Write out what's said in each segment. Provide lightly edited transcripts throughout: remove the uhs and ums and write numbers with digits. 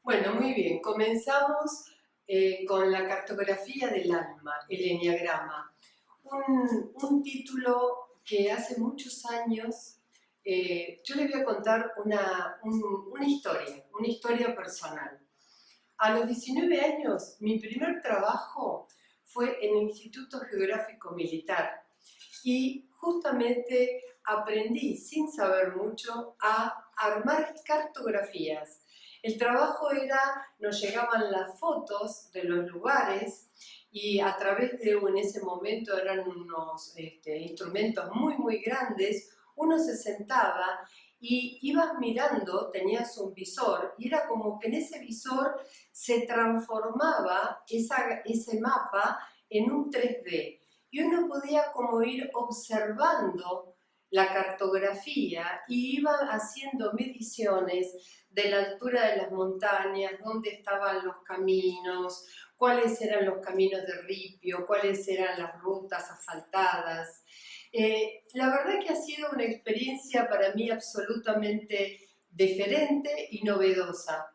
Bueno, muy bien. Comenzamos con la cartografía del alma, el eneagrama. Un título que hace muchos años, yo les voy a contar una historia personal. A los 19 años, mi primer trabajo fue en el Instituto Geográfico Militar y justamente aprendí, sin saber mucho, a armar cartografías. El trabajo era, nos llegaban las fotos de los lugares y a través de, en ese momento eran unos instrumentos muy grandes, uno se sentaba y ibas mirando, tenías un visor y era como que en ese visor se transformaba ese mapa en un 3D y uno podía como ir observando la cartografía y iba haciendo mediciones de la altura de las montañas, dónde estaban los caminos, cuáles eran los caminos de ripio, cuáles eran las rutas asfaltadas. La verdad que ha sido una experiencia para mí absolutamente diferente y novedosa.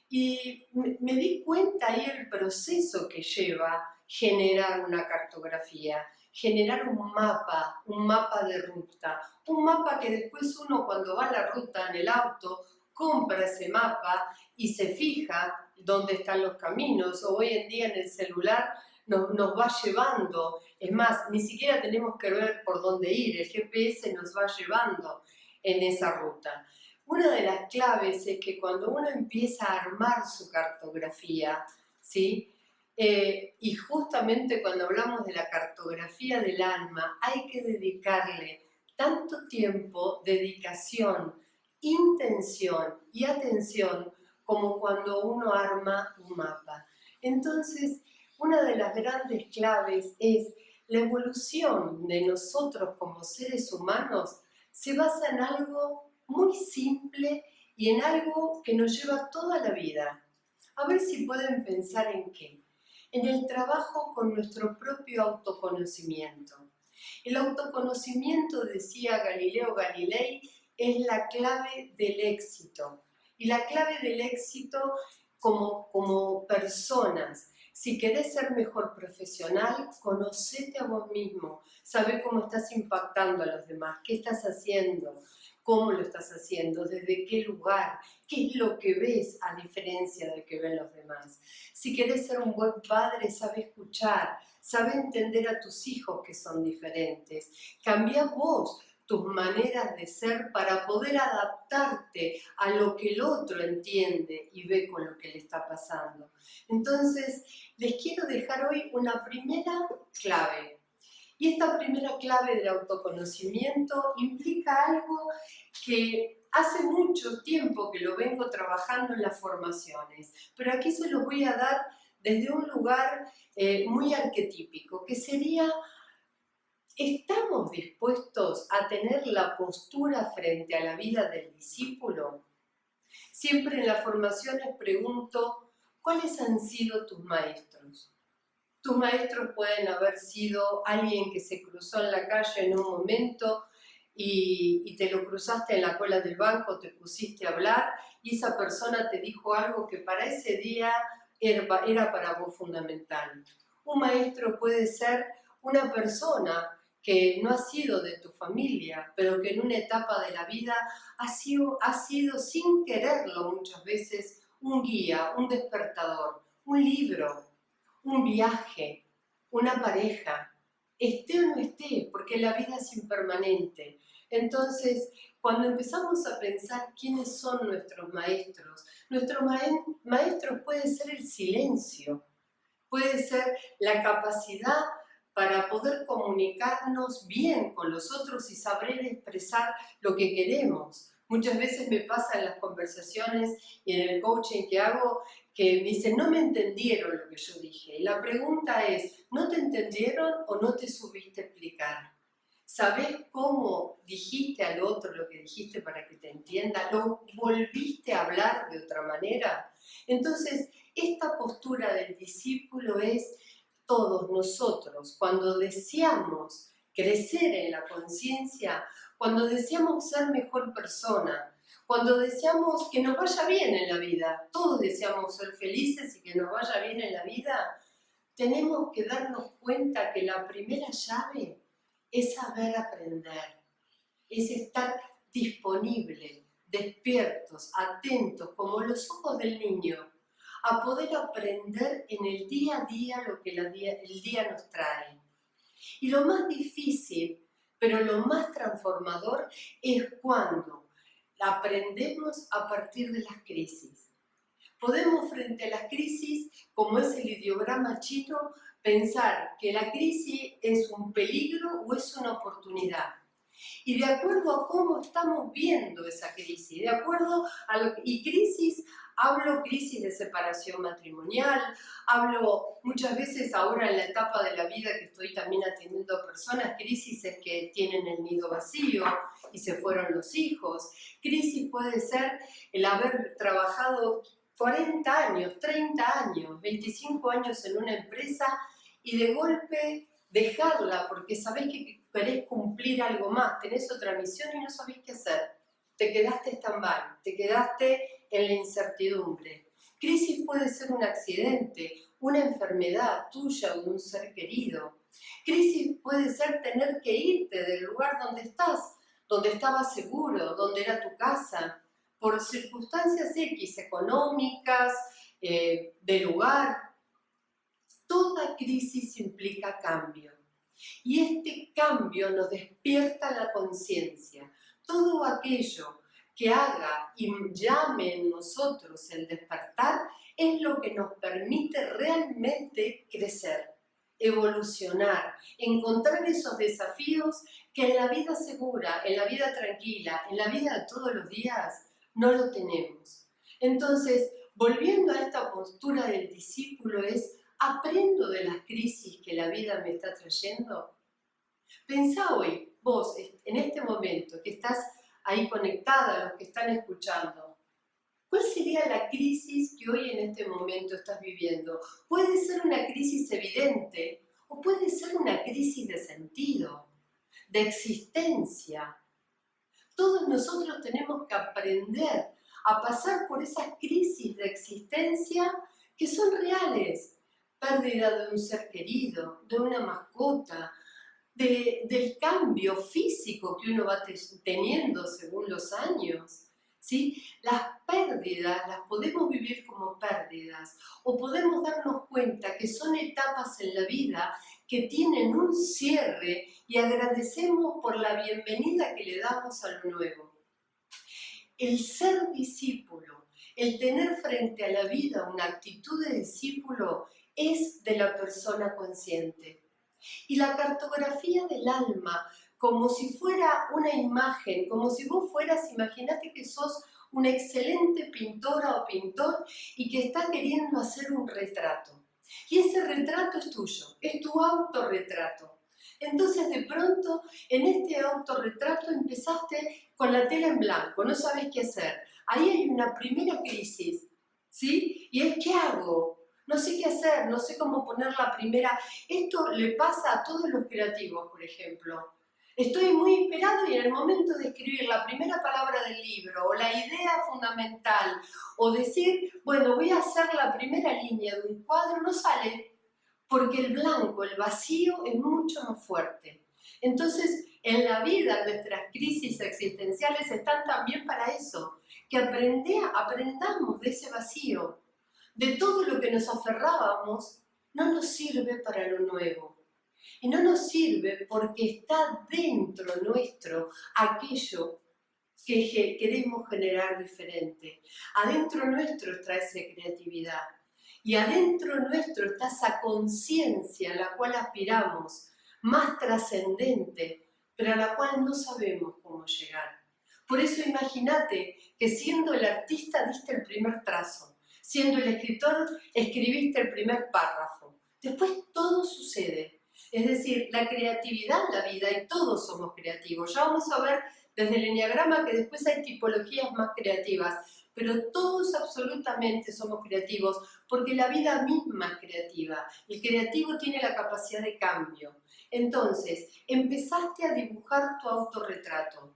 Y me di cuenta ahí el proceso que lleva generar una cartografía, generar un mapa de ruta, un mapa que después uno cuando va a la ruta en el auto compra ese mapa y se fija dónde están los caminos, o hoy en día en el celular nos va llevando, es más, ni siquiera tenemos que ver por dónde ir, el GPS nos va llevando en esa ruta. Una de las claves es que cuando uno empieza a armar su cartografía, ¿sí? Y justamente cuando hablamos de la cartografía del alma, hay que dedicarle tanto tiempo, dedicación, intención y atención como cuando uno arma un mapa. Entonces, una de las grandes claves es la evolución de nosotros como seres humanos se basa en algo muy simple y en algo que nos lleva toda la vida. A ver si pueden pensar en qué. En el trabajo con nuestro propio autoconocimiento. El autoconocimiento, decía Galileo Galilei, es la clave del éxito. Y la clave del éxito como personas. Si querés ser mejor profesional, conocete a vos mismo, sabe cómo estás impactando a los demás, qué estás haciendo, cómo lo estás haciendo, desde qué lugar, qué es lo que ves a diferencia de que ven los demás. Si querés ser un buen padre, sabe escuchar, sabe entender a tus hijos que son diferentes. Cambia vos tus maneras de ser para poder adaptarte a lo que el otro entiende y ve con lo que le está pasando. Entonces, les quiero dejar hoy una primera clave. Y esta primera clave del autoconocimiento implica algo que hace mucho tiempo que lo vengo trabajando en las formaciones, pero aquí se los voy a dar desde un lugar muy arquetípico, que sería: ¿estamos dispuestos a tener la postura frente a la vida del discípulo? Siempre en las formaciones pregunto, ¿cuáles han sido tus maestros? Tus maestros pueden haber sido alguien que se cruzó en la calle en un momento y te lo cruzaste en la cola del banco, te pusiste a hablar y esa persona te dijo algo que para ese día era para vos fundamental. Un maestro puede ser una persona que no ha sido de tu familia, pero que en una etapa de la vida ha sido sin quererlo muchas veces un guía, un despertador, un libro, un viaje, una pareja, esté o no esté, porque la vida es impermanente. Entonces, cuando empezamos a pensar quiénes son nuestros maestros puede ser el silencio, puede ser la capacidad para poder comunicarnos bien con los otros y saber expresar lo que queremos. Muchas veces me pasa en las conversaciones y en el coaching que hago que me dicen, no me entendieron lo que yo dije. Y la pregunta es, ¿no te entendieron o no te subiste a explicar? ¿Sabés cómo dijiste al otro lo que dijiste para que te entienda? ¿Lo volviste a hablar de otra manera? Entonces, esta postura del discípulo es todos nosotros, cuando deseamos crecer en la conciencia, cuando deseamos ser mejor persona, Cuando deseamos que nos vaya bien en la vida, todos deseamos ser felices y que nos vaya bien en la vida, tenemos que darnos cuenta que la primera llave es saber aprender, es estar disponible, despiertos, atentos, como los ojos del niño, a poder aprender en el día a día lo que el día nos trae. Y lo más difícil, pero lo más transformador, es cuando aprendemos a partir de las crisis. Podemos, frente a las crisis, como es el ideograma chino, pensar que la crisis es un peligro o es una oportunidad. Y de acuerdo a cómo estamos viendo esa crisis, de acuerdo a lo y crisis, hablo crisis de separación matrimonial, hablo muchas veces ahora en la etapa de la vida que estoy también atendiendo a personas, crisis es que tienen el nido vacío y se fueron los hijos, crisis puede ser el haber trabajado 40 años, 30 años, 25 años en una empresa y de golpe dejarla porque sabés que querés cumplir algo más, tenés otra misión y no sabés qué hacer. Te quedaste stand-by, te quedaste en la incertidumbre. Crisis puede ser un accidente, una enfermedad tuya o de un ser querido. Crisis puede ser tener que irte del lugar donde estás, donde estabas seguro, donde era tu casa, por circunstancias X, económicas, de lugar. Toda crisis implica cambio. Y este cambio nos despierta la conciencia. Todo aquello que haga y llame en nosotros el despertar es lo que nos permite realmente crecer, evolucionar, encontrar esos desafíos que en la vida segura, en la vida tranquila, en la vida de todos los días, no lo tenemos. Entonces, volviendo a esta postura del discípulo es: ¿aprendo de las crisis que la vida me está trayendo? Pensá hoy, vos, en este momento, que estás ahí conectada, los que están escuchando, ¿cuál sería la crisis que hoy en este momento estás viviendo? Puede ser una crisis evidente o puede ser una crisis de sentido, de existencia. Todos nosotros tenemos que aprender a pasar por esas crisis de existencia que son reales. Pérdida de un ser querido, de una mascota, del cambio físico que uno va teniendo según los años, ¿sí? Las pérdidas las podemos vivir como pérdidas o podemos darnos cuenta que son etapas en la vida que tienen un cierre y agradecemos por la bienvenida que le damos a lo nuevo. El ser discípulo, el tener frente a la vida una actitud de discípulo es de la persona consciente. Y la cartografía del alma, como si fuera una imagen, como si vos fueras, imagínate que sos una excelente pintora o pintor y que está queriendo hacer un retrato. Y ese retrato es tuyo, es tu autorretrato. Entonces de pronto en este autorretrato empezaste con la tela en blanco, no sabes qué hacer. Ahí hay una primera crisis, ¿sí? Y es: ¿qué hago? No sé qué hacer, no sé cómo poner la primera. Esto le pasa a todos los creativos, por ejemplo. Estoy muy inspirado y en el momento de escribir la primera palabra del libro o la idea fundamental o decir, bueno, voy a hacer la primera línea de un cuadro, no sale porque el blanco, el vacío es mucho más fuerte. Entonces, en la vida nuestras crisis existenciales están también para eso, que aprendamos de ese vacío. De todo lo que nos aferrábamos, no nos sirve para lo nuevo. Y no nos sirve porque está dentro nuestro aquello que queremos generar diferente. Adentro nuestro está esa creatividad. Y adentro nuestro está esa conciencia a la cual aspiramos, más trascendente, pero a la cual no sabemos cómo llegar. Por eso imagínate que siendo el artista diste el primer trazo. Siendo el escritor, escribiste el primer párrafo. Después todo sucede. Es decir, la creatividad en la vida, y todos somos creativos. Ya vamos a ver desde el enneagrama que después hay tipologías más creativas, pero todos absolutamente somos creativos porque la vida misma es creativa. El creativo tiene la capacidad de cambio. Entonces, empezaste a dibujar tu autorretrato.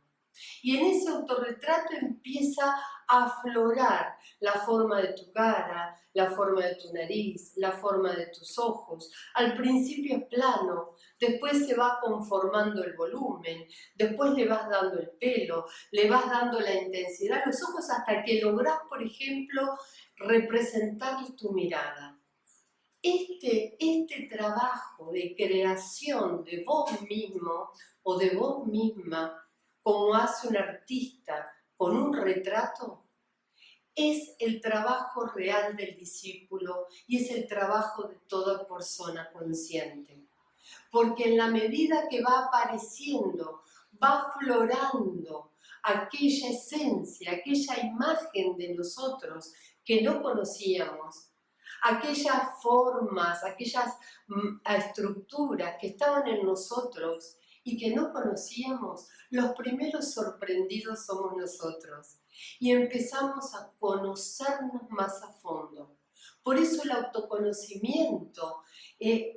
Y en ese autorretrato empieza a aflorar la forma de tu cara, la forma de tu nariz, la forma de tus ojos. Al principio es plano, después se va conformando el volumen, después le vas dando el pelo, le vas dando la intensidad a los ojos hasta que lográs, por ejemplo, representarle tu mirada. Este trabajo de creación de vos mismo o de vos misma, como hace un artista con un retrato, es el trabajo real del discípulo y es el trabajo de toda persona consciente. Porque en la medida que va apareciendo, va aflorando aquella esencia, aquella imagen de nosotros que no conocíamos, aquellas formas, aquellas estructuras que estaban en nosotros y que no conocíamos, los primeros sorprendidos somos nosotros. Y empezamos a conocernos más a fondo. Por eso el autoconocimiento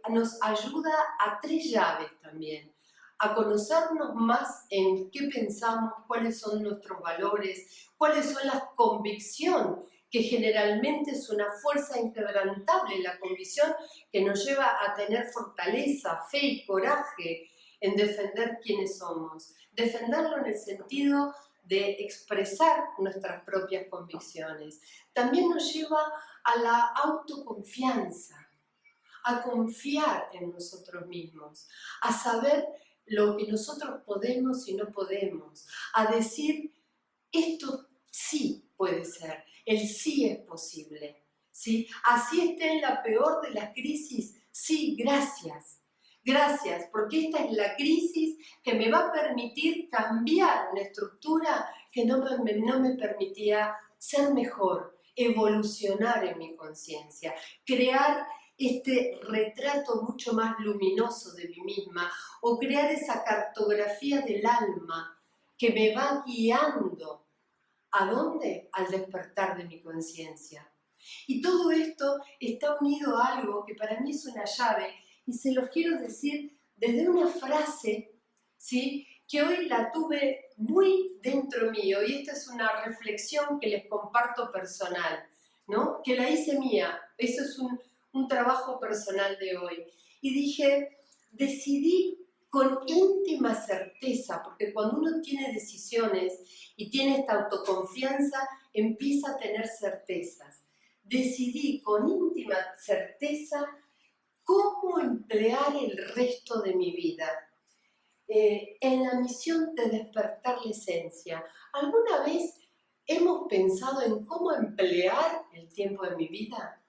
nos ayuda a 3 llaves también. A conocernos más en qué pensamos, cuáles son nuestros valores, cuáles son las convicciones, que generalmente es una fuerza inquebrantable, la convicción que nos lleva a tener fortaleza, fe y coraje en defender quiénes somos. Defenderlo en el sentido de expresar nuestras propias convicciones. También nos lleva a la autoconfianza, a confiar en nosotros mismos, a saber lo que nosotros podemos y no podemos, a decir, esto sí puede ser, el sí es posible, ¿sí? Así esté en la peor de las crisis, sí, gracias. Gracias, porque esta es la crisis que me va a permitir cambiar una estructura que no me permitía ser mejor, evolucionar en mi conciencia, crear este retrato mucho más luminoso de mí misma o crear esa cartografía del alma que me va guiando. ¿A dónde? Al despertar de mi conciencia. Y todo esto está unido a algo que para mí es una llave y se los quiero decir desde una frase, ¿sí?, que hoy la tuve muy dentro mío y esta es una reflexión que les comparto personal, ¿no?, que la hice mía. Eso es un trabajo personal de hoy. Y dije, decidí con íntima certeza, porque cuando uno tiene decisiones y tiene esta autoconfianza, empieza a tener certezas. Decidí con íntima certeza cómo emplear el resto de mi vida en la misión de despertar la esencia. ¿Alguna vez hemos pensado en cómo emplear el tiempo de mi vida?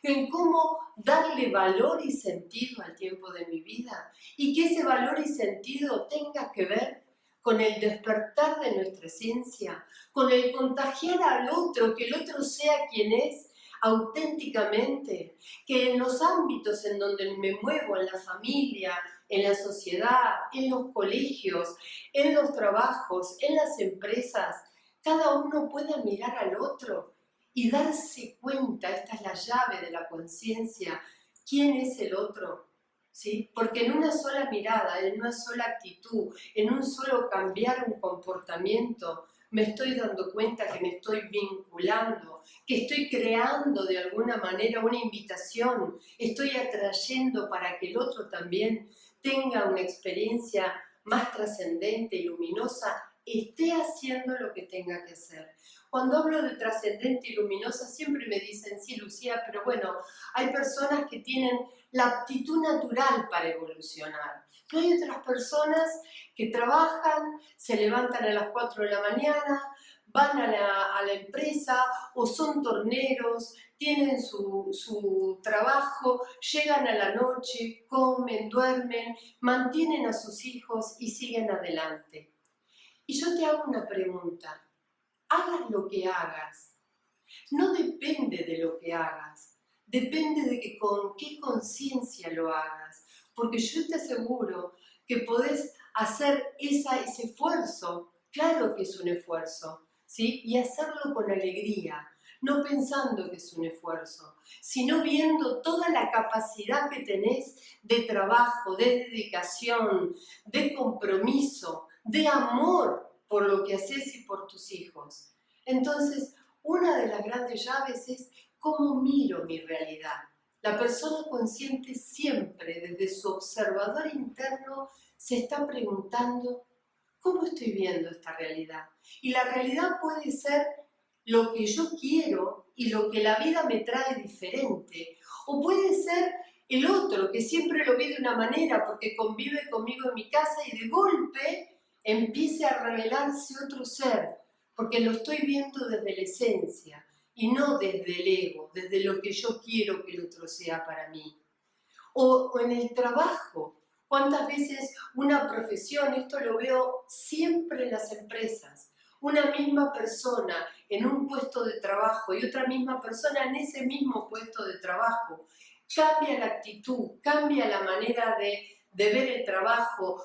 En cómo darle valor y sentido al tiempo de mi vida y que ese valor y sentido tenga que ver con el despertar de nuestra esencia, con el contagiar al otro, que el otro sea quien es auténticamente, que en los ámbitos en donde me muevo, en la familia, en la sociedad, en los colegios, en los trabajos, en las empresas, cada uno pueda mirar al otro y darse cuenta, esta es la llave de la conciencia, quién es el otro, ¿sí? Porque en una sola mirada, en una sola actitud, en un solo cambiar un comportamiento, me estoy dando cuenta que me estoy vinculando, que estoy creando de alguna manera una invitación, estoy atrayendo para que el otro también tenga una experiencia más trascendente y luminosa, esté haciendo lo que tenga que hacer. Cuando hablo de trascendente y luminosa siempre me dicen, sí, Lucía, pero bueno, hay personas que tienen la aptitud natural para evolucionar. Pero hay otras personas que trabajan, se levantan a las 4 de la mañana, van a la empresa o son torneros, tienen su trabajo, llegan a la noche, comen, duermen, mantienen a sus hijos y siguen adelante. Y yo te hago una pregunta. Hagas lo que hagas, no depende de lo que hagas, depende de que con qué conciencia lo hagas, porque yo te aseguro que podés hacer ese esfuerzo, claro que es un esfuerzo, ¿sí? Y hacerlo con alegría, no pensando que es un esfuerzo, sino viendo toda la capacidad que tenés de trabajo, de dedicación, de compromiso, de amor por lo que haces y por tus hijos. Entonces, una de las grandes llaves es cómo miro mi realidad. La persona consciente siempre, desde su observador interno, se está preguntando, ¿cómo estoy viendo esta realidad? Y la realidad puede ser lo que yo quiero y lo que la vida me trae diferente. O puede ser el otro, que siempre lo ve de una manera porque convive conmigo en mi casa y de golpe empiece a revelarse otro ser, porque lo estoy viendo desde la esencia y no desde el ego, desde lo que yo quiero que el otro sea para mí. O en el trabajo, ¿cuántas veces una profesión, esto lo veo siempre en las empresas, una misma persona en un puesto de trabajo y otra misma persona en ese mismo puesto de trabajo, cambia la actitud, cambia la manera de ver el trabajo,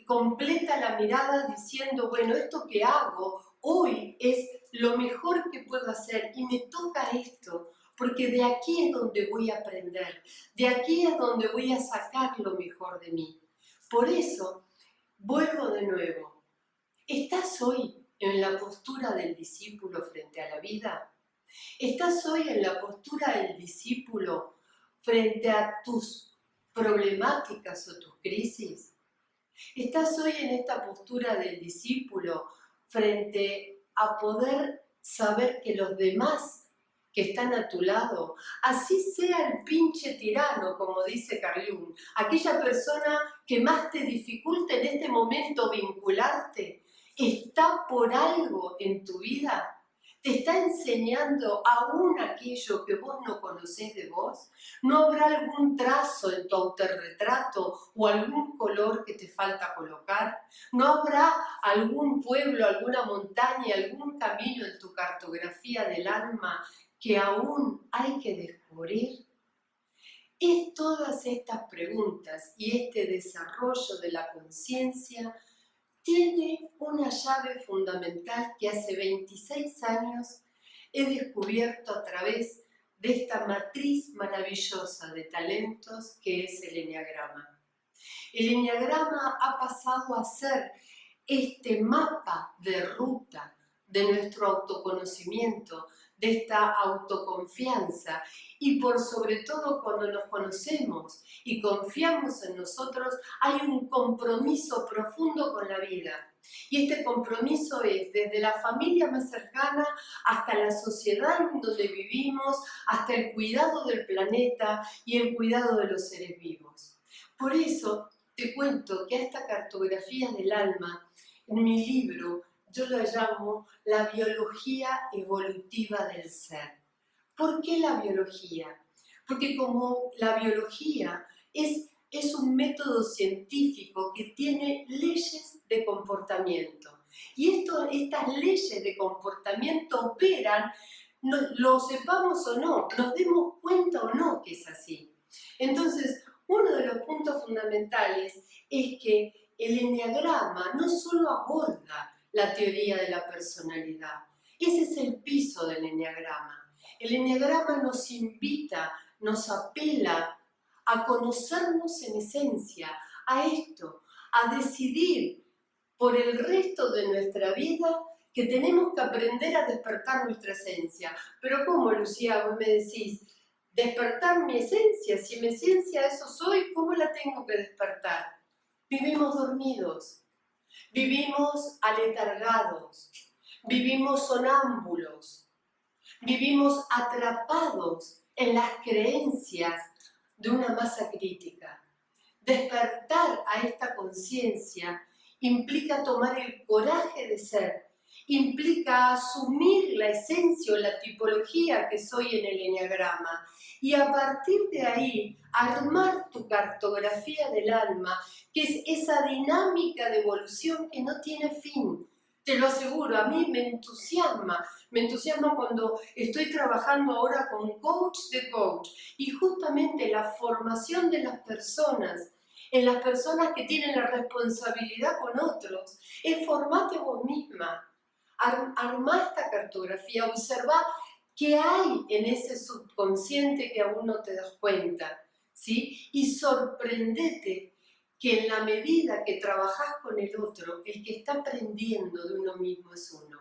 completa la mirada diciendo, bueno, esto que hago hoy es lo mejor que puedo hacer y me toca esto, porque de aquí es donde voy a aprender, de aquí es donde voy a sacar lo mejor de mí. Por eso, vuelvo de nuevo, ¿estás hoy en la postura del discípulo frente a la vida? ¿Estás hoy en la postura del discípulo frente a tus problemáticas o tus crisis? ¿Estás hoy en esta postura del discípulo frente a poder saber que los demás que están a tu lado, así sea el pinche tirano, como dice Carl Jung, aquella persona que más te dificulta en este momento vincularte, está por algo en tu vida? ¿Te está enseñando aún aquello que vos no conocés de vos? ¿No habrá algún trazo en tu autorretrato o algún color que te falta colocar? ¿No habrá algún pueblo, alguna montaña, algún camino en tu cartografía del alma que aún hay que descubrir? Es todas estas preguntas y este desarrollo de la conciencia tiene una llave fundamental que hace 26 años he descubierto a través de esta matriz maravillosa de talentos que es el eneagrama. El eneagrama ha pasado a ser este mapa de ruta de nuestro autoconocimiento, de esta autoconfianza y por sobre todo cuando nos conocemos y confiamos en nosotros hay un compromiso profundo con la vida. Y este compromiso es desde la familia más cercana hasta la sociedad en donde vivimos, hasta el cuidado del planeta y el cuidado de los seres vivos. Por eso te cuento que a esta cartografía del alma, en mi libro, yo lo llamo la biología evolutiva del ser. ¿Por qué la biología? Porque como la biología es un método científico que tiene leyes de comportamiento. Y estas leyes de comportamiento operan, lo sepamos o no, nos demos cuenta o no que es así. Entonces, uno de los puntos fundamentales es que el eneagrama no solo aborda la teoría de la personalidad, ese es el piso del eneagrama. El eneagrama nos invita, nos apela a conocernos en esencia, a esto, a decidir por el resto de nuestra vida que tenemos que aprender a despertar nuestra esencia. Pero ¿cómo, Lucía? Vos me decís, despertar mi esencia, si mi esencia eso soy, ¿cómo la tengo que despertar? Vivimos dormidos, vivimos aletargados, vivimos sonámbulos, vivimos atrapados en las creencias de una masa crítica. Despertar a esta conciencia implica tomar el coraje de ser, implica asumir la esencia o la tipología que soy en el eneagrama y a partir de ahí armar tu cartografía del alma, que es esa dinámica de evolución que no tiene fin. Te lo aseguro, a mí me entusiasma cuando estoy trabajando ahora con coach de coach y justamente la formación de las personas, en las personas que tienen la responsabilidad con otros, es formate vos misma. Armá esta cartografía, observa qué hay en ese subconsciente que aún no te das cuenta, ¿sí? Y sorprendete que en la medida que trabajás con el otro, el que está aprendiendo de uno mismo es uno.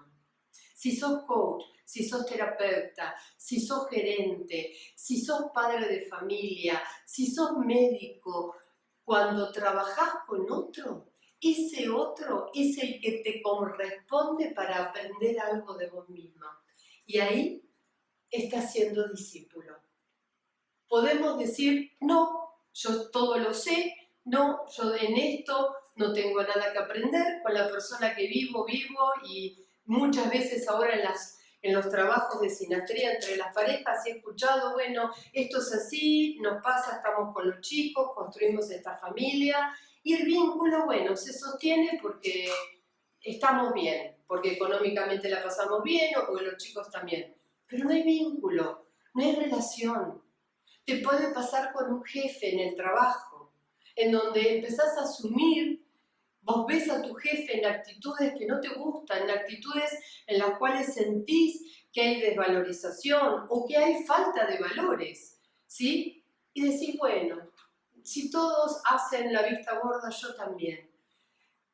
Si sos coach, si sos terapeuta, si sos gerente, si sos padre de familia, si sos médico, cuando trabajás con otro, ese otro es el que te corresponde para aprender algo de vos misma. Y ahí estás siendo discípulo. Podemos decir, no, yo todo lo sé, no, yo en esto no tengo nada que aprender, con la persona que vivo, y muchas veces ahora en los trabajos de sinastría entre las parejas he escuchado, bueno, esto es así, nos pasa, estamos con los chicos, construimos esta familia y el vínculo, bueno, se sostiene porque estamos bien, porque económicamente la pasamos bien o porque los chicos también, pero no hay vínculo, no hay relación. Te puede pasar con un jefe en el trabajo, en donde empezás a asumir, vos ves a tu jefe en actitudes que no te gustan, en actitudes en las cuales sentís que hay desvalorización o que hay falta de valores, ¿sí? Y decís, bueno, si todos hacen la vista gorda, yo también.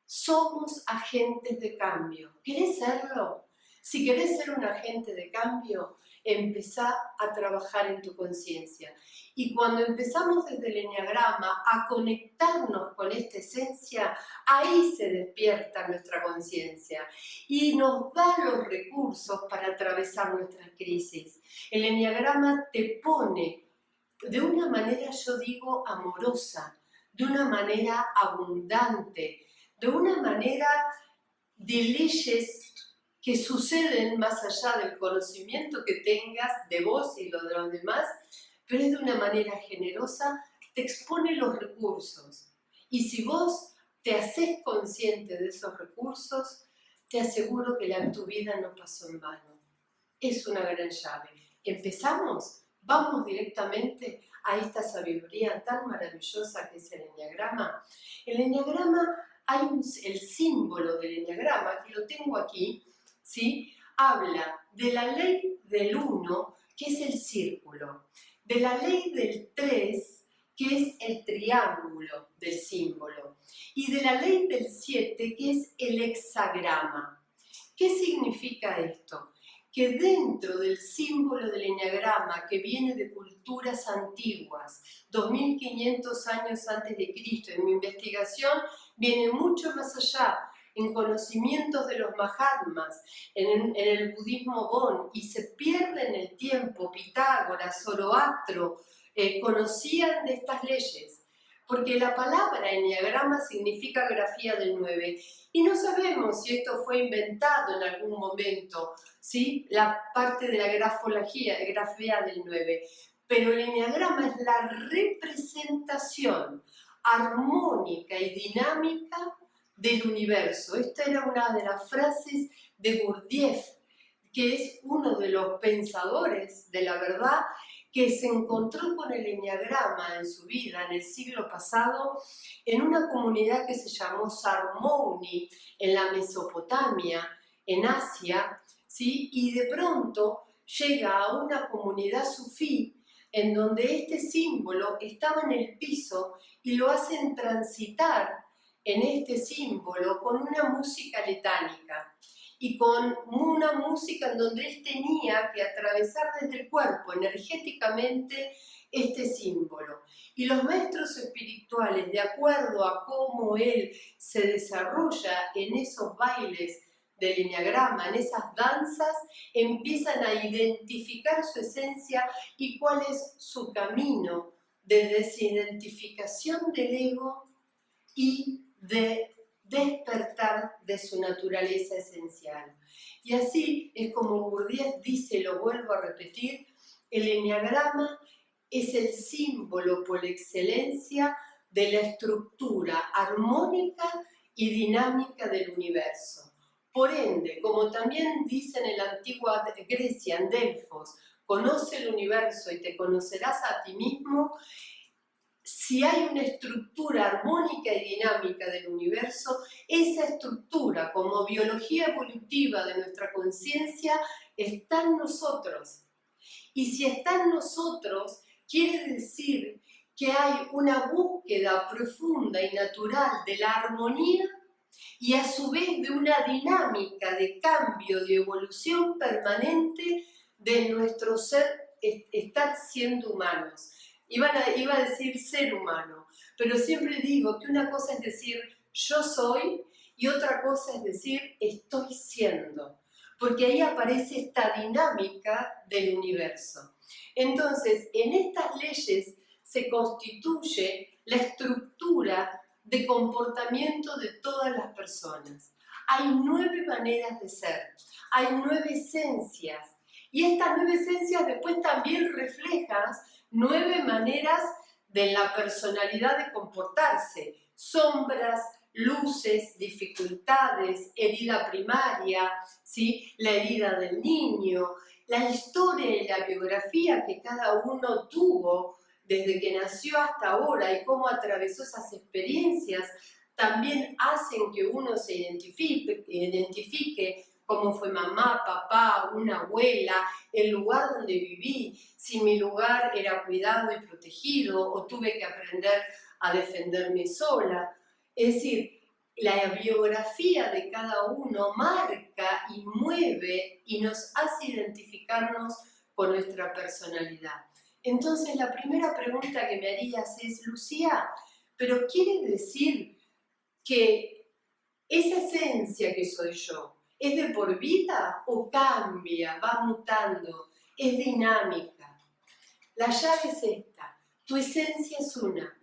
Somos agentes de cambio. ¿Querés serlo? Si querés ser un agente de cambio, empezá a trabajar en tu conciencia. Y cuando empezamos desde el Enneagrama a conectarnos con esta esencia, ahí se despierta nuestra conciencia y nos da los recursos para atravesar nuestras crisis. El Enneagrama te pone de una manera, yo digo, amorosa, de una manera abundante, de una manera de leyes que suceden más allá del conocimiento que tengas de vos y lo de los demás, pero es de una manera generosa, te expone los recursos. Y si vos te haces consciente de esos recursos, te aseguro que tu vida no pasó en vano. Es una gran llave. ¿Empezamos? Vamos directamente a esta sabiduría tan maravillosa que es el Enneagrama. El Enneagrama, el símbolo del Enneagrama, que lo tengo aquí, ¿sí? Habla de la ley del 1, que es el círculo, de la ley del 3, que es el triángulo del símbolo, y de la ley del 7, que es el hexagrama. ¿Qué significa esto? Que dentro del símbolo del Enneagrama, que viene de culturas antiguas, 2500 años antes de Cristo, en mi investigación viene mucho más allá, en conocimientos de los Mahatmas, en el budismo Bon, y se pierde en el tiempo. Pitágoras, Zoroastro, conocían de estas leyes, porque la palabra enneagrama significa grafía del 9, y no sabemos si esto fue inventado en algún momento, ¿sí? La parte de la grafía del 9, pero el enneagrama es la representación armónica y dinámica del universo. Esta era una de las frases de Gurdjieff, que es uno de los pensadores de la verdad, que se encontró con el enneagrama en su vida, en el siglo pasado, en una comunidad que se llamó Sarmouni, en la Mesopotamia, en Asia, ¿sí? Y de pronto llega a una comunidad sufí, en donde este símbolo estaba en el piso y lo hacen transitar en este símbolo con una música letánica y con una música en donde él tenía que atravesar desde el cuerpo energéticamente este símbolo. Y los maestros espirituales, de acuerdo a cómo él se desarrolla en esos bailes del enneagrama, en esas danzas, empiezan a identificar su esencia y cuál es su camino de desidentificación del ego y de despertar de su naturaleza esencial. Y así es como Gurdjieff dice, lo vuelvo a repetir, el enneagrama es el símbolo por excelencia de la estructura armónica y dinámica del universo. Por ende, como también dice en la antigua Grecia, en Delfos, conoce el universo y te conocerás a ti mismo. Si hay una estructura armónica y dinámica del universo, esa estructura, como biología evolutiva de nuestra conciencia, está en nosotros. Y si está en nosotros, quiere decir que hay una búsqueda profunda y natural de la armonía y a su vez de una dinámica de cambio, de evolución permanente de nuestro ser, estar siendo humanos. Iba a decir ser humano, pero siempre digo que una cosa es decir yo soy y otra cosa es decir estoy siendo, porque ahí aparece esta dinámica del universo. Entonces, en estas leyes se constituye la estructura de comportamiento de todas las personas. Hay 9 maneras de ser, hay 9 esencias, y estas 9 esencias después también reflejan 9 maneras de la personalidad de comportarse, sombras, luces, dificultades, herida primaria, ¿sí? La herida del niño, la historia y la biografía que cada uno tuvo desde que nació hasta ahora y cómo atravesó esas experiencias, también hacen que uno se identifique cómo fue mamá, papá, una abuela, el lugar donde viví, si mi lugar era cuidado y protegido o tuve que aprender a defenderme sola. Es decir, la biografía de cada uno marca y mueve y nos hace identificarnos con nuestra personalidad. Entonces la primera pregunta que me harías es, Lucía, ¿pero quiere decir que esa esencia que soy yo es de por vida o cambia, va mutando, es dinámica? La llave es esta, tu esencia es una,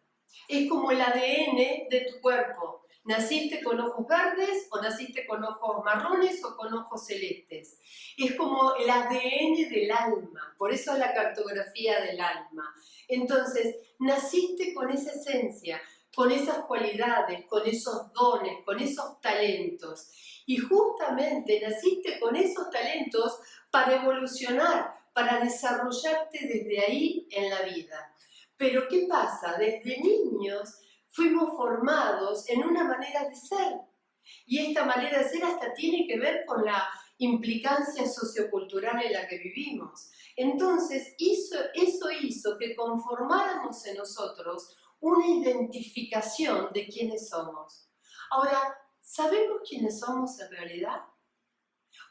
es como el ADN de tu cuerpo. ¿Naciste con ojos verdes o naciste con ojos marrones o con ojos celestes? Es como el ADN del alma, por eso es la cartografía del alma. Entonces, naciste con esa esencia, con esas cualidades, con esos dones, con esos talentos. Y justamente naciste con esos talentos para evolucionar, para desarrollarte desde ahí en la vida. Pero ¿qué pasa? Desde niños fuimos formados en una manera de ser. Y esta manera de ser hasta tiene que ver con la implicancia sociocultural en la que vivimos. Entonces, eso hizo que conformáramos en nosotros una identificación de quiénes somos. Ahora, ¿sabemos quiénes somos en realidad?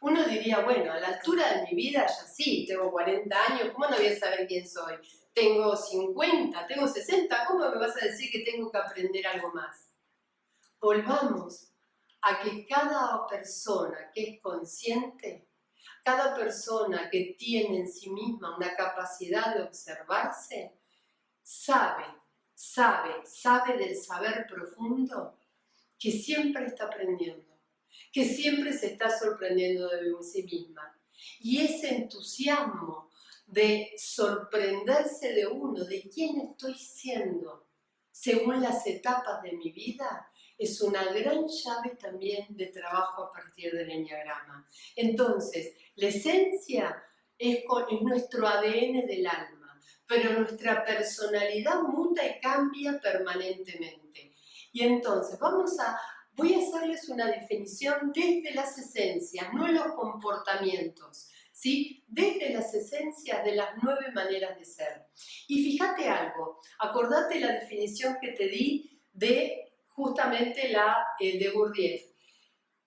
Uno diría, bueno, a la altura de mi vida ya sí, tengo 40 años, ¿cómo no voy a saber quién soy? Tengo 50, tengo 60, ¿cómo me vas a decir que tengo que aprender algo más? Volvamos a que cada persona que es consciente, cada persona que tiene en sí misma una capacidad de observarse, sabe del saber profundo que siempre está aprendiendo, que siempre se está sorprendiendo de sí misma. Y ese entusiasmo de sorprenderse de uno, de quién estoy siendo, según las etapas de mi vida, es una gran llave también de trabajo a partir del eneagrama. Entonces, la esencia es nuestro ADN del alma, pero nuestra personalidad muta y cambia permanentemente. Y entonces, voy a hacerles una definición desde las esencias, no en los comportamientos, ¿sí? Desde las esencias de las 9 maneras de ser. Y fíjate algo, acordate la definición que te di de justamente la de Gurdjieff.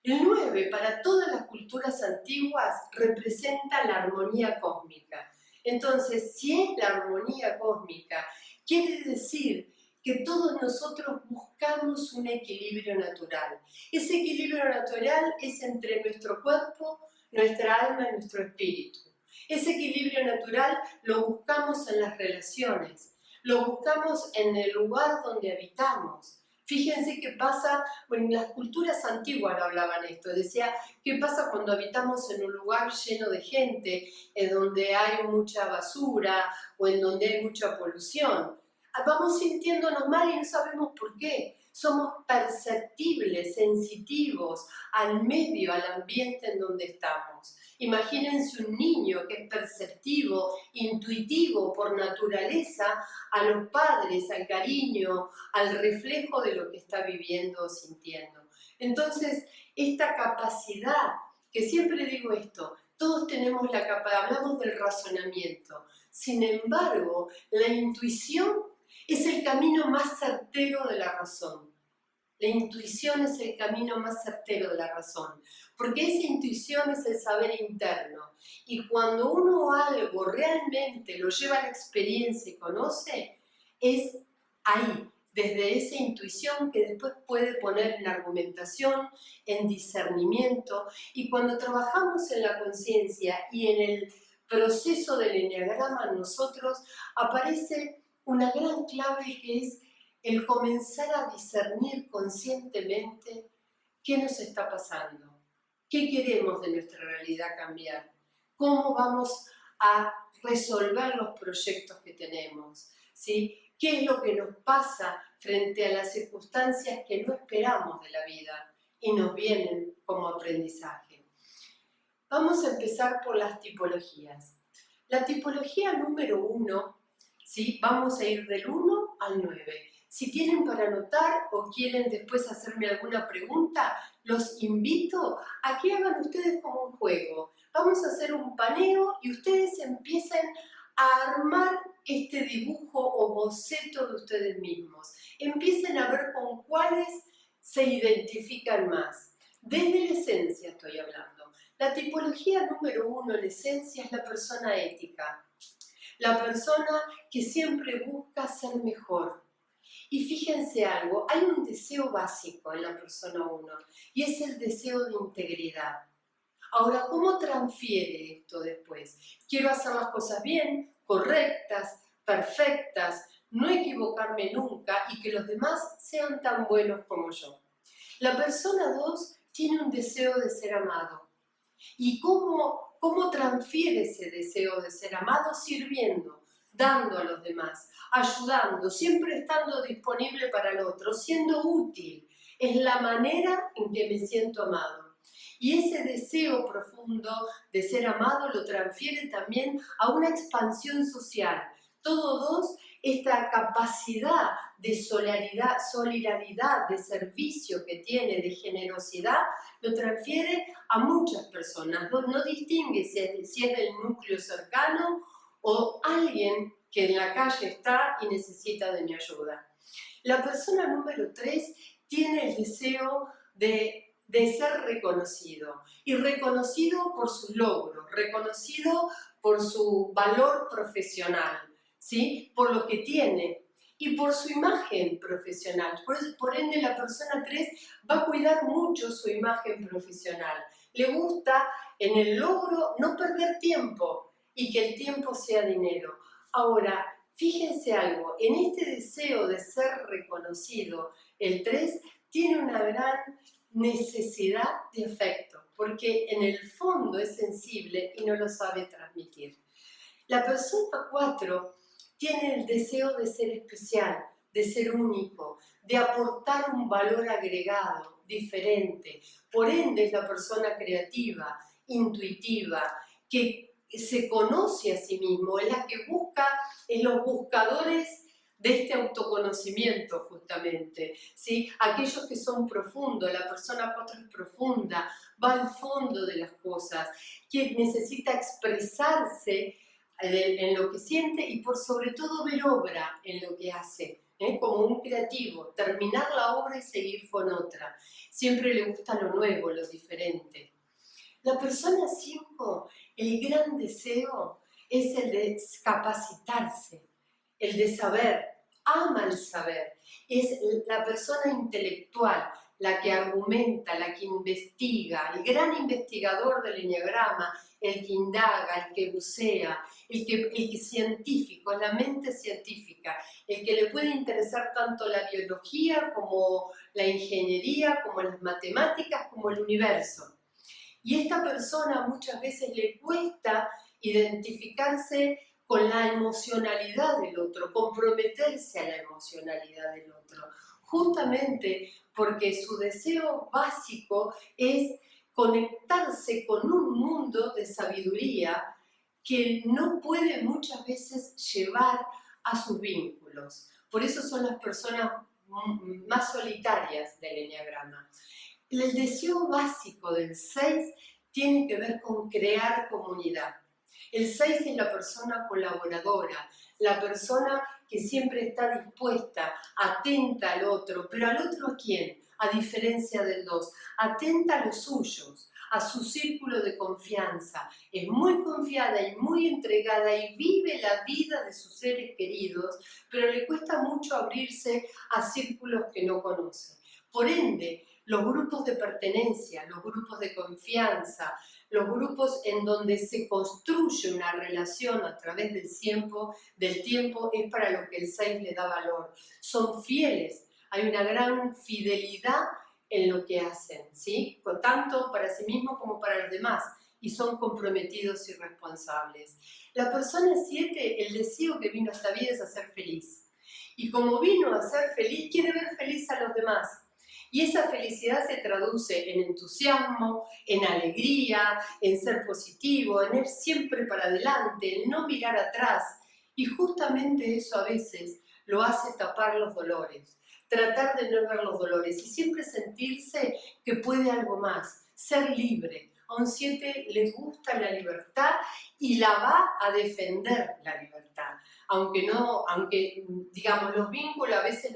El 9 para todas las culturas antiguas representa la armonía cósmica. Entonces, si es la armonía cósmica, quiere decir que todos nosotros buscamos un equilibrio natural. Ese equilibrio natural es entre nuestro cuerpo, nuestra alma y nuestro espíritu. Ese equilibrio natural lo buscamos en las relaciones, lo buscamos en el lugar donde habitamos. Fíjense qué pasa, bueno, en las culturas antiguas lo hablaban esto, decía, ¿qué pasa cuando habitamos en un lugar lleno de gente, en donde hay mucha basura o en donde hay mucha polución? Vamos sintiéndonos mal y no sabemos por qué. Somos perceptibles, sensitivos al medio, al ambiente en donde estamos. Imagínense un niño que es perceptivo, intuitivo por naturaleza a los padres, al cariño, al reflejo de lo que está viviendo o sintiendo. Entonces, esta capacidad, que siempre digo esto, todos tenemos la capacidad, hablamos del razonamiento. Sin embargo, la intuición Es el camino más certero de la razón. La intuición es el camino más certero de la razón, porque esa intuición es el saber interno. Y cuando uno algo realmente lo lleva a la experiencia y conoce, es ahí, desde esa intuición que después puede poner en argumentación, en discernimiento. Y cuando trabajamos en la conciencia y en el proceso del eneagrama, nosotros aparece una gran clave que es el comenzar a discernir conscientemente qué nos está pasando, qué queremos de nuestra realidad cambiar, cómo vamos a resolver los proyectos que tenemos, ¿sí? ¿Qué es lo que nos pasa frente a las circunstancias que no esperamos de la vida y nos vienen como aprendizaje? Vamos a empezar por las tipologías. La tipología número 1, ¿sí? Vamos a ir del 1 al 9. Si tienen para anotar o quieren después hacerme alguna pregunta, los invito a que hagan ustedes como un juego. Vamos a hacer un paneo y ustedes empiecen a armar este dibujo o boceto de ustedes mismos. Empiecen a ver con cuáles se identifican más. Desde la esencia estoy hablando. La tipología número 1, la esencia, es la persona ética. La persona que siempre busca ser mejor. Y fíjense algo, hay un deseo básico en la persona 1 y es el deseo de integridad. Ahora, ¿cómo transfiere esto después? Quiero hacer las cosas bien, correctas, perfectas, no equivocarme nunca y que los demás sean tan buenos como yo. La persona 2 tiene un deseo de ser amado. ¿Y cómo transfiere ese deseo de ser amado? Sirviendo, dando a los demás, ayudando, siempre estando disponible para el otro, siendo útil. Es la manera en que me siento amado. Y ese deseo profundo de ser amado lo transfiere también a una expansión social. Todos esta capacidad de solidaridad, de servicio que tiene, de generosidad, lo transfiere a muchas personas. No distingue si es del núcleo cercano o alguien que en la calle está y necesita de mi ayuda. La persona número 3 tiene el deseo de ser reconocido, y reconocido por sus logros, reconocido por su valor profesional, ¿sí? Por lo que tiene y por su imagen profesional. Por ende, la persona 3 va a cuidar mucho su imagen profesional. Le gusta en el logro no perder tiempo y que el tiempo sea dinero. Ahora, fíjense algo, en este deseo de ser reconocido, el 3 tiene una gran necesidad de afecto, porque en el fondo es sensible y no lo sabe transmitir. La persona 4 tiene el deseo de ser especial, de ser único, de aportar un valor agregado, diferente. Por ende es la persona creativa, intuitiva, que se conoce a sí mismo, es la que busca, es los buscadores de este autoconocimiento justamente, ¿sí? Aquellos que son profundos, la persona 4 es profunda, va al fondo de las cosas, que necesita expresarse en lo que siente y por sobre todo ver obra en lo que hace, como un creativo, terminar la obra y seguir con otra. Siempre le gusta lo nuevo, lo diferente. La persona 5, el gran deseo es el de capacitarse, el de saber, ama el saber, es la persona intelectual, la que argumenta, la que investiga, el gran investigador del eneagrama, el que indaga, el que bucea, el que científico, la mente científica, el que le puede interesar tanto la biología como la ingeniería, como las matemáticas, como el universo. Y esta persona muchas veces le cuesta identificarse con la emocionalidad del otro, comprometerse a la emocionalidad del otro, justamente porque su deseo básico es conectarse con un mundo de sabiduría que no puede muchas veces llevar a sus vínculos. Por eso son las personas más solitarias del eneagrama. El deseo básico del 6 tiene que ver con crear comunidad. El 6 es la persona colaboradora, la persona que siempre está dispuesta, atenta al otro, pero ¿al otro a quién? A diferencia del 2, atenta a los suyos, a su círculo de confianza. Es muy confiada y muy entregada y vive la vida de sus seres queridos, pero le cuesta mucho abrirse a círculos que no conoce. Por ende, los grupos de pertenencia, los grupos de confianza, los grupos en donde se construye una relación a través del tiempo es para lo que el 6 le da valor. Son fieles, hay una gran fidelidad en lo que hacen, ¿sí? Tanto para sí mismos como para los demás, y son comprometidos y responsables. La persona 7, el deseo que vino a esta vida es hacer feliz. Y como vino a ser feliz, quiere ver feliz a los demás. Y esa felicidad se traduce en entusiasmo, en alegría, en ser positivo, en ir siempre para adelante, en no mirar atrás. Y justamente eso a veces lo hace tapar los dolores, tratar de no ver los dolores y siempre sentirse que puede algo más, ser libre. A un 7 les gusta la libertad y la va a defender la libertad. Aunque digamos, los vínculos a veces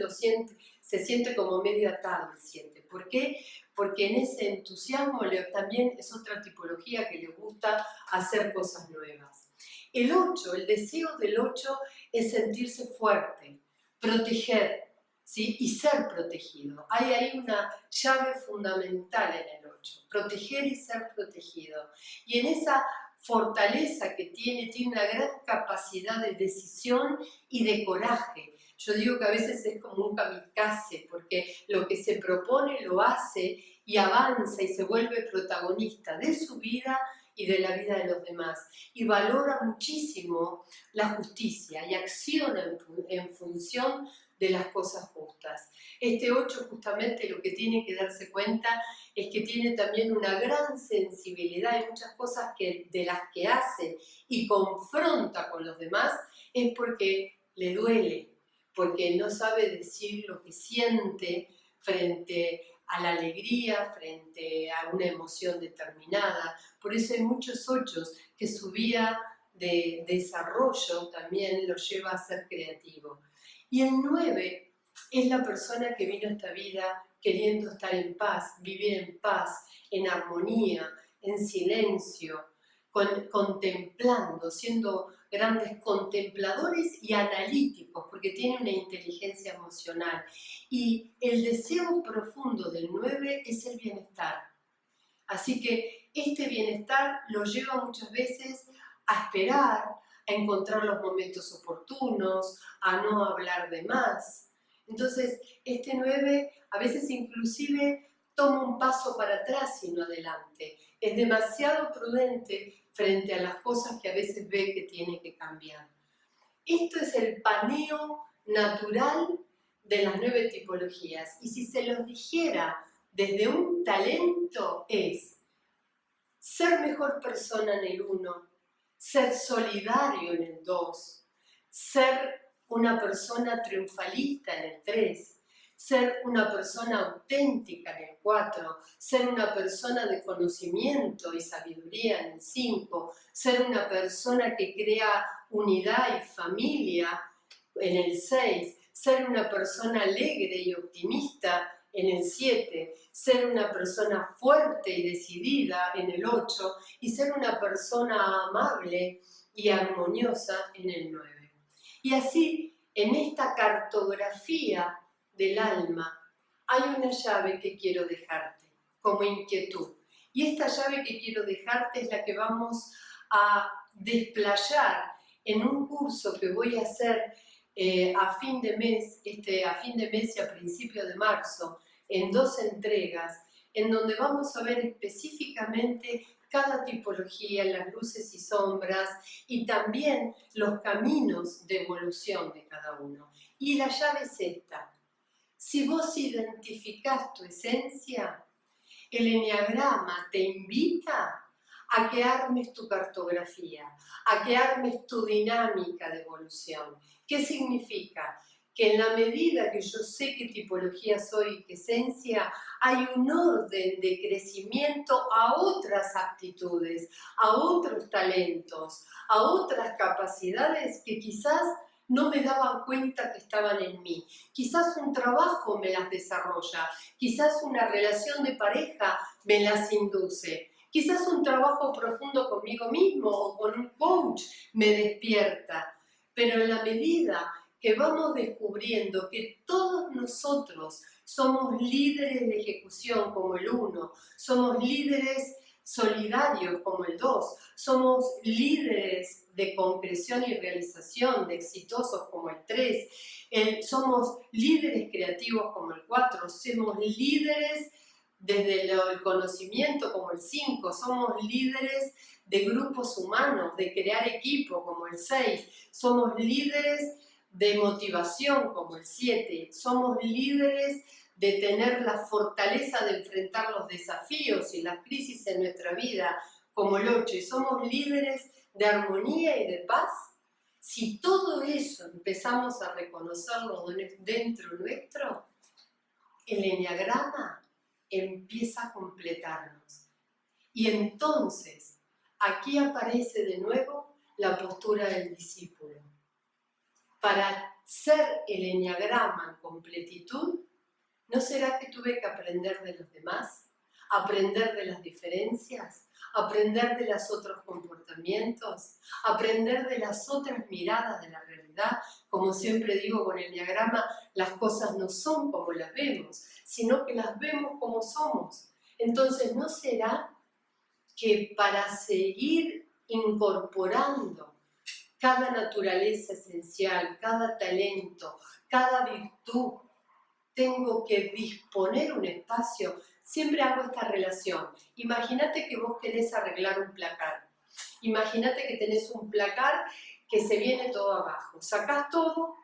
se siente como medio atado el 7. ¿Por qué? Porque en ese entusiasmo también es otra tipología que le gusta hacer cosas nuevas. El 8, el deseo del 8 es sentirse fuerte, proteger, ¿sí? Y ser protegido. Hay ahí una llave fundamental en el 8, proteger y ser protegido. Y en esa fortaleza que tiene una gran capacidad de decisión y de coraje. Yo digo que a veces es como un kamikaze, porque lo que se propone lo hace y avanza y se vuelve protagonista de su vida y de la vida de los demás. Y valora muchísimo la justicia y acciona en función de las cosas justas. Este 8 justamente lo que tiene que darse cuenta es que tiene también una gran sensibilidad y muchas cosas de las que hace y confronta con los demás es porque le duele, porque no sabe decir lo que siente frente a la alegría, frente a una emoción determinada. Por eso hay muchos 8 que su vía de desarrollo también lo lleva a ser creativo. Y el 9 es la persona que vino a esta vida queriendo estar en paz, vivir en paz, en armonía, en silencio, contemplando, siendo grandes contempladores y analíticos, porque tiene una inteligencia emocional. Y el deseo profundo del 9 es el bienestar. Así que este bienestar lo lleva muchas veces a esperar, a encontrar los momentos oportunos, a no hablar de más. Entonces, este 9 a veces inclusive toma un paso para atrás y no adelante. Es demasiado prudente frente a las cosas que a veces ve que tiene que cambiar. Esto es el paneo natural de las 9 tipologías. Y si se los dijera desde un talento es ser mejor persona en el 1, ser solidario en el 2, ser una persona triunfalista en el 3, ser una persona auténtica en el 4, ser una persona de conocimiento y sabiduría en el 5, ser una persona que crea unidad y familia en el 6, ser una persona alegre y optimista en el 7, ser una persona fuerte y decidida en el 8 y ser una persona amable y armoniosa en el 9. Y así, en esta cartografía del alma, hay una llave que quiero dejarte como inquietud. Y esta llave que quiero dejarte es la que vamos a desplayar en un curso que voy a hacer a fin de mes y a principio de marzo, en 2 entregas, en donde vamos a ver específicamente cada tipología, las luces y sombras, y también los caminos de evolución de cada uno. Y la llave es esta. Si vos identificás tu esencia, el eneagrama te invita a que armes tu cartografía, a que armes tu dinámica de evolución. ¿Qué significa? que en la medida que yo sé qué tipología soy y qué esencia, hay un orden de crecimiento a otras aptitudes, a otros talentos, a otras capacidades que quizás no me daban cuenta que estaban en mí. Quizás un trabajo me las desarrolla, quizás una relación de pareja me las induce, quizás un trabajo profundo conmigo mismo o con un coach me despierta. Pero en la medida que vamos descubriendo que todos nosotros somos líderes de ejecución como el 1, somos líderes solidarios como el 2, somos líderes de concreción y realización, de exitosos como el 3, somos líderes creativos como el 4, somos líderes desde el conocimiento como el 5, somos líderes de grupos humanos, de crear equipo como el 6, somos líderes de motivación como el 7, somos líderes de tener la fortaleza de enfrentar los desafíos y las crisis en nuestra vida como el 8, y somos líderes de armonía y de paz. Si todo eso empezamos a reconocerlo dentro nuestro, el eneagrama empieza a completarnos. Y entonces, aquí aparece de nuevo la postura del discípulo. Para ser el eneagrama en completitud, ¿no será que tuve que aprender de los demás? Aprender de las diferencias, aprender de los otros comportamientos, aprender de las otras miradas de la realidad. Como siempre digo con el diagrama, las cosas no son como las vemos, sino que las vemos como somos. Entonces, ¿no será que para seguir incorporando cada naturaleza esencial, cada talento, cada virtud, tengo que disponer un espacio? Siempre hago esta relación. Imagínate que vos querés arreglar un placar. Imagínate que tenés un placar que se viene todo abajo. Sacás todo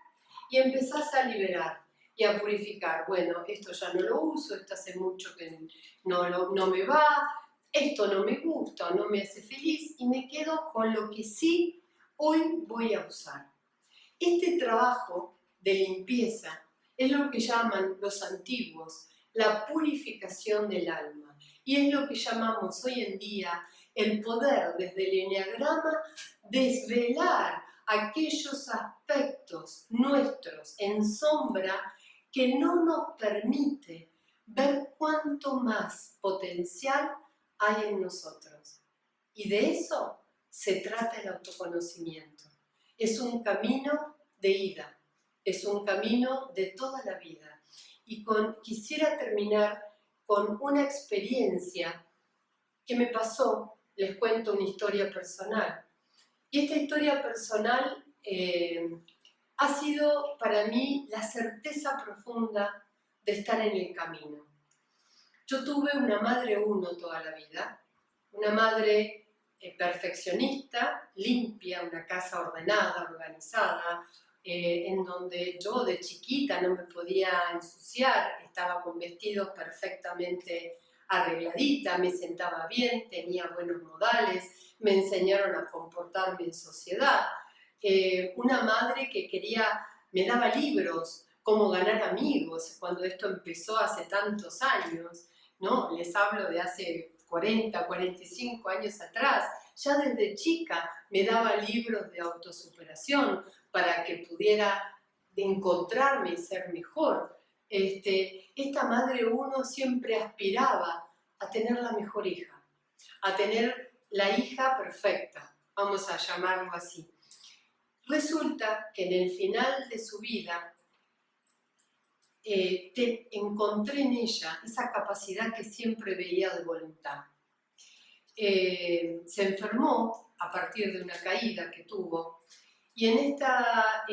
y empezás a liberar y a purificar. Bueno, esto ya no lo uso, esto hace mucho que no me va, esto no me gusta, no me hace feliz, y me quedo con lo que sí hoy voy a usar. Este trabajo de limpieza es lo que llaman los antiguos la purificación del alma, y es lo que llamamos hoy en día el poder desde el eneagrama desvelar aquellos aspectos nuestros en sombra que no nos permite ver cuánto más potencial hay en nosotros. Y de eso se trata el autoconocimiento. Es un camino de ida, es un camino de toda la vida. Y quisiera terminar con una experiencia que me pasó. Les cuento una historia personal. Y esta historia personal ha sido para mí la certeza profunda de estar en el camino. Yo tuve una madre 1 toda la vida, una madre perfeccionista, limpia, una casa ordenada, organizada, en donde yo de chiquita no me podía ensuciar, estaba con vestidos perfectamente arregladita, me sentaba bien, tenía buenos modales, me enseñaron a comportarme en sociedad. Una madre que me daba libros, cómo ganar amigos, cuando esto empezó hace tantos años, ¿no? Les hablo de hace 40, 45 años atrás. Ya desde chica me daba libros de autosuperación para que pudiera encontrarme y ser mejor. Esta madre 1 siempre aspiraba a tener la mejor hija, a tener la hija perfecta, vamos a llamarlo así. Resulta que en el final de su vida encontré en ella esa capacidad que siempre veía de voluntad. Se enfermó a partir de una caída que tuvo, y en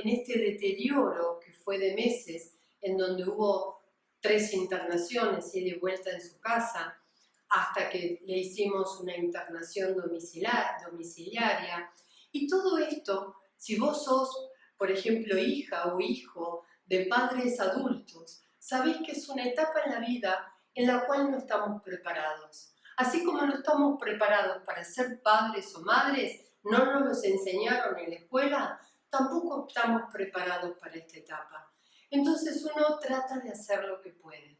este deterioro que fue de meses, en donde hubo 3 internaciones y de vuelta en su casa, hasta que le hicimos una internación domiciliaria, y todo esto, si vos sos, por ejemplo, hija o hijo de padres adultos, sabéis que es una etapa en la vida en la cual no estamos preparados. Así como no estamos preparados para ser padres o madres, no nos los enseñaron en la escuela, tampoco estamos preparados para esta etapa. Entonces uno trata de hacer lo que puede.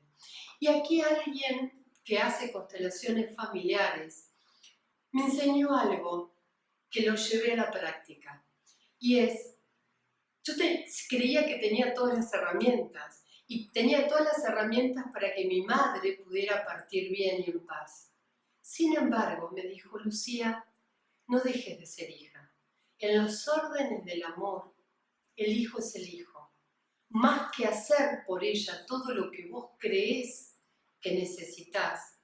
Y aquí alguien que hace constelaciones familiares me enseñó algo que lo llevé a la práctica. Y es, creía que tenía todas las herramientas. Y tenía todas las herramientas para que mi madre pudiera partir bien y en paz. Sin embargo, me dijo, Lucía, no dejes de ser hija. En los órdenes del amor, el hijo es el hijo. Más que hacer por ella todo lo que vos creés que necesitas,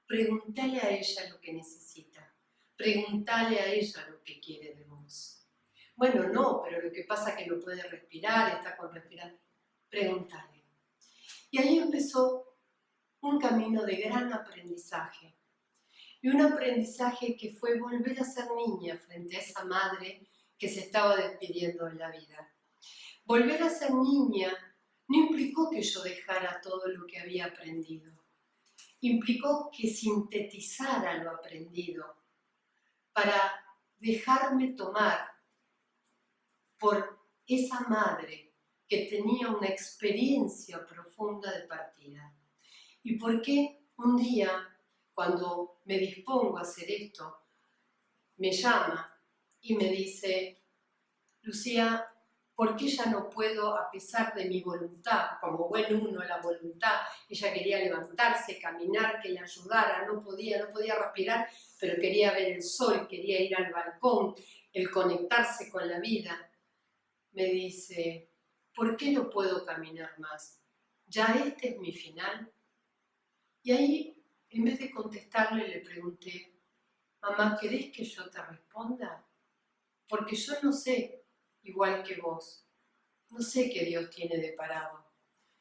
preguntale a ella lo que necesita. Preguntale a ella lo que quiere de vos. Bueno, no, pero lo que pasa es que no puede respirar, está con respirar. Preguntale. Y ahí empezó un camino de gran aprendizaje. Y un aprendizaje que fue volver a ser niña frente a esa madre que se estaba despidiendo de la vida. Volver a ser niña no implicó que yo dejara todo lo que había aprendido. Implicó que sintetizara lo aprendido para dejarme tomar por esa madre que tenía una experiencia profunda de partida. ¿Y por qué un día, cuando me dispongo a hacer esto, me llama y me dice, Lucía, ¿por qué ya no puedo, a pesar de mi voluntad, como buen uno la voluntad, ella quería levantarse, caminar, que le ayudara, no podía respirar, pero quería ver el sol, quería ir al balcón, el conectarse con la vida? Me dice, ¿por qué no puedo caminar más? ¿Ya este es mi final? Y ahí, en vez de contestarle, le pregunté, mamá, ¿querés que yo te responda? Porque yo no sé, igual que vos, no sé qué Dios tiene deparado.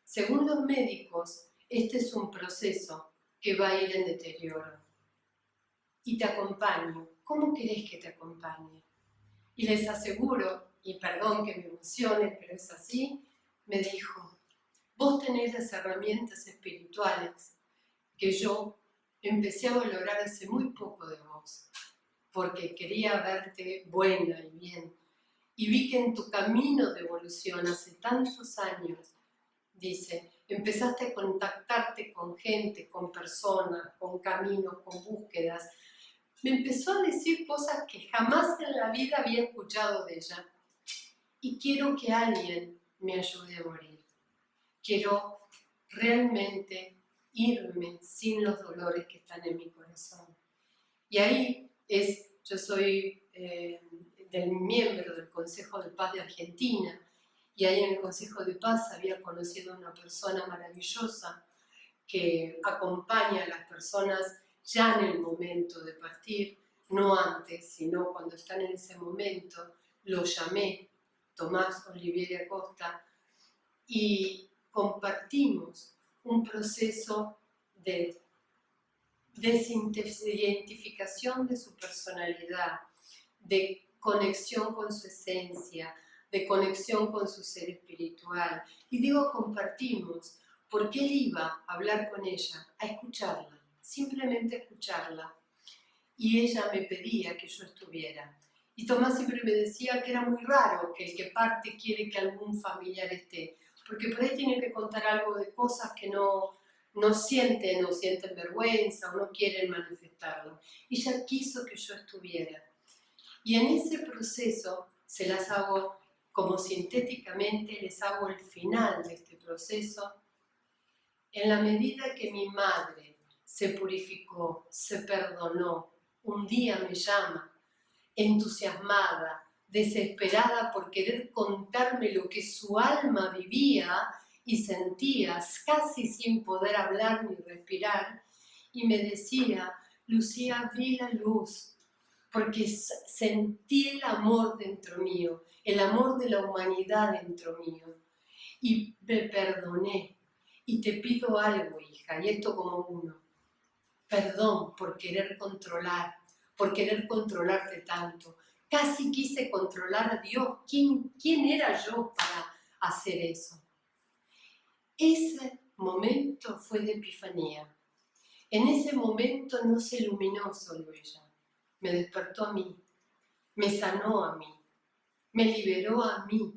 Según los médicos, este es un proceso que va a ir en deterioro. Y te acompaño. ¿Cómo querés que te acompañe? Y les aseguro, y perdón que me emocione, pero es así, me dijo, vos tenés las herramientas espirituales que yo empecé a valorar hace muy poco de vos, porque quería verte buena y bien. Y vi que en tu camino de evolución hace tantos años, dice, empezaste a contactarte con gente, con personas, con caminos, con búsquedas. Me empezó a decir cosas que jamás en la vida había escuchado de ella. Y quiero que alguien me ayude a morir. Quiero realmente irme sin los dolores que están en mi corazón. Y ahí yo soy del miembro del Consejo de Paz de Argentina, y ahí en el Consejo de Paz había conocido a una persona maravillosa que acompaña a las personas ya en el momento de partir, no antes, sino cuando están en ese momento. Lo llamé, Tomás Olivieri Acosta, y compartimos un proceso de desidentificación de su personalidad, de conexión con su esencia, de conexión con su ser espiritual. Y digo compartimos, porque él iba a hablar con ella, a escucharla, simplemente a escucharla. Y ella me pedía que yo estuviera. Y Tomás siempre me decía que era muy raro que el que parte quiere que algún familiar esté, porque por ahí tiene que contar algo de cosas que no sienten vergüenza o no quieren manifestarlo. Y ella quiso que yo estuviera. Y en ese proceso se las hago, como sintéticamente les hago el final de este proceso. En la medida que mi madre se purificó, se perdonó, un día me llama, entusiasmada, desesperada por querer contarme lo que su alma vivía y sentía, casi sin poder hablar ni respirar, y me decía, Lucía, vi la luz, porque sentí el amor dentro mío, el amor de la humanidad dentro mío, y me perdoné. Y te pido algo, hija, y esto como uno, perdón por querer controlar, por querer controlarte tanto. Casi quise controlar a Dios. ¿Quién era yo para hacer eso? Ese momento fue de epifanía. En ese momento no se iluminó solo ella, me despertó a mí, me sanó a mí, me liberó a mí.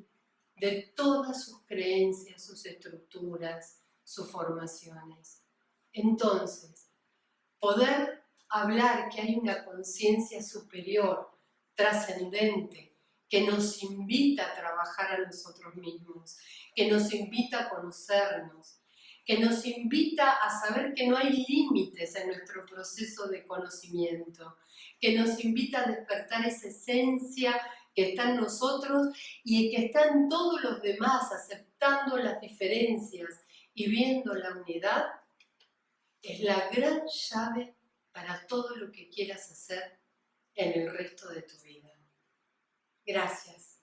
de todas sus creencias, sus estructuras, sus formaciones. Entonces, poder hablar que hay una conciencia superior, trascendente, que nos invita a trabajar a nosotros mismos, que nos invita a conocernos, que nos invita a saber que no hay límites en nuestro proceso de conocimiento, que nos invita a despertar esa esencia que está en nosotros y que está en todos los demás, aceptando las diferencias y viendo la unidad, es la gran llave para todo lo que quieras hacer en el resto de tu vida. Gracias.